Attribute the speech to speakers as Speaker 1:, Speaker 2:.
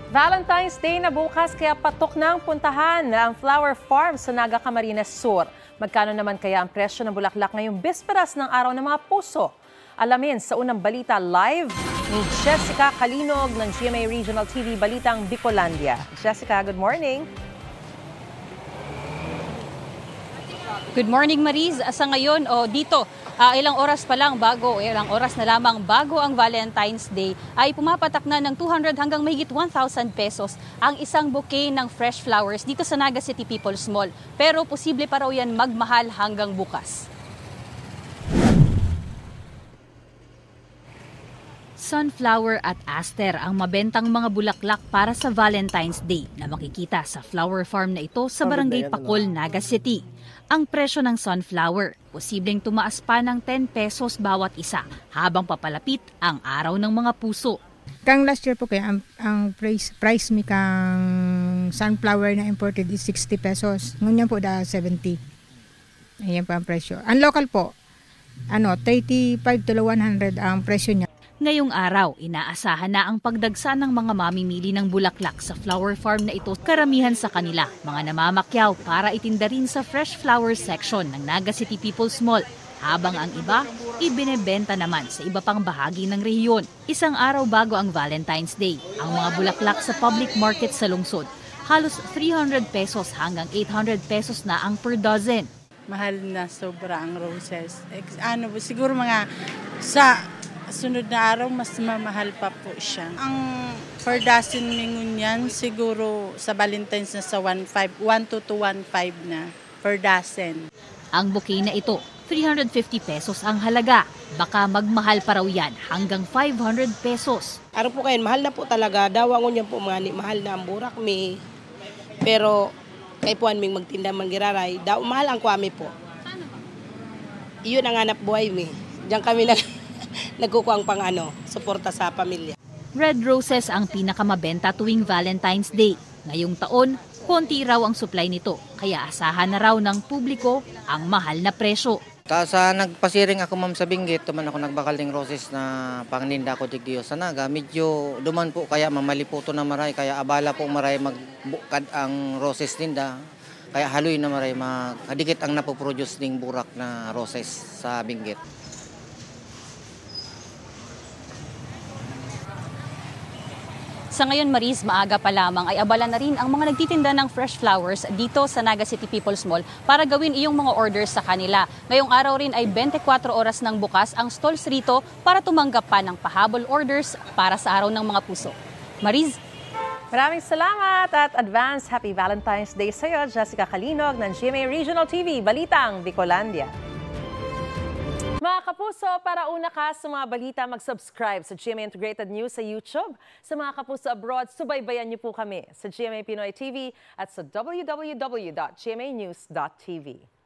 Speaker 1: Valentine's Day na bukas kaya patok ng puntahan ang Flower Farm sa Naga Camarines Sur. Magkano naman kaya ang presyo ng bulaklak ngayong bisperas ng Araw ng Mga Puso? Alamin sa unang balita live ni Jessica Kalinog ng GMA Regional TV Balitang Bicolandia. Jessica, good morning.
Speaker 2: Good morning, Mariz. Sa ngayon, dito, ilang oras na lamang bago ang Valentine's Day, ay pumapatak na ng 200 hanggang mahigit 1,000 pesos ang isang bouquet ng fresh flowers dito sa Naga City People's Mall. Pero posible pa raw yan magmahal hanggang bukas. Sunflower at aster ang mabentang mga bulaklak para sa Valentine's Day na makikita sa flower farm na ito sa Barangay Pacol, Naga City. Ang presyo ng sunflower, posibleng tumaas pa ng 10 pesos bawat isa habang papalapit ang Araw ng Mga Puso.
Speaker 3: Kang last year po kaya ang price mi kang sunflower na imported is 60 pesos. Ngunyan po da 70. Ayan po ang presyo. Ang local po, 35 to 100 ang presyo niya.
Speaker 2: Ngayong araw, inaasahan na ang pagdagsa ng mga mamimili ng bulaklak sa flower farm na ito. Karamihan sa kanila, mga namamakyaw para itinda rin sa fresh flower section ng Naga City People's Mall. Habang ang iba, ibinebenta naman sa iba pang bahagi ng rehiyon. Isang araw bago ang Valentine's Day, ang mga bulaklak sa public market sa lungsod, halos 300 pesos hanggang 800 pesos na ang per dozen.
Speaker 4: Mahal na sobra ang roses. Siguro mga sa sunod na araw, mas mamahal pa po siya. Ang per dozen mingon yan, siguro sa Valentine's na sa 1 to 1.5 na per dozen.
Speaker 2: Ang bouquet na ito, 350 pesos ang halaga. Baka magmahal pa raw yan hanggang 500 pesos.
Speaker 5: Araw po kayo, mahal na po talaga. Dawangon yan po mga mahal na ang burak mi. Pero kay puan ming magtinda man giraray, mahal ang kwami po. Iyon ang hanap buhay mi. Diyan kami nagkukuhang pang suporta sa pamilya.
Speaker 2: Red roses ang pinakamabenta tuwing Valentine's Day. Ngayong taon, konti raw ang supply nito, kaya asahan na raw ng publiko ang mahal na presyo.
Speaker 6: Sa nagpasiring ako ma'am sa Benguet, tuman ako nagbakal ng roses na pangninda ko digdiyo sa Naga. Medyo duman po kaya mamali po ito na maray, kaya abala po maray magbukad ang roses ninda. Kaya haloy na maray, kadikit ang napoproduce ng burak na roses sa Benguet.
Speaker 2: Sa ngayon, Mariz, maaga pa lamang ay abala na rin ang mga nagtitinda ng fresh flowers dito sa Naga City People's Mall para gawin iyong mga orders sa kanila. Ngayong araw rin ay 24 oras ng bukas ang stalls rito para tumanggap pa ng pahabol orders para sa Araw ng Mga Puso. Mariz?
Speaker 1: Maraming salamat at advance Happy Valentine's Day sa iyo, Jessica Kalinog ng GMA Regional TV Balitang Bicolandia. Mga kapuso, para una ka sa mga balita, mag-subscribe sa GMA Integrated News sa YouTube. Sa mga kapuso abroad, subaybayan niyo po kami sa GMA Pinoy TV at sa www.gmanews.tv.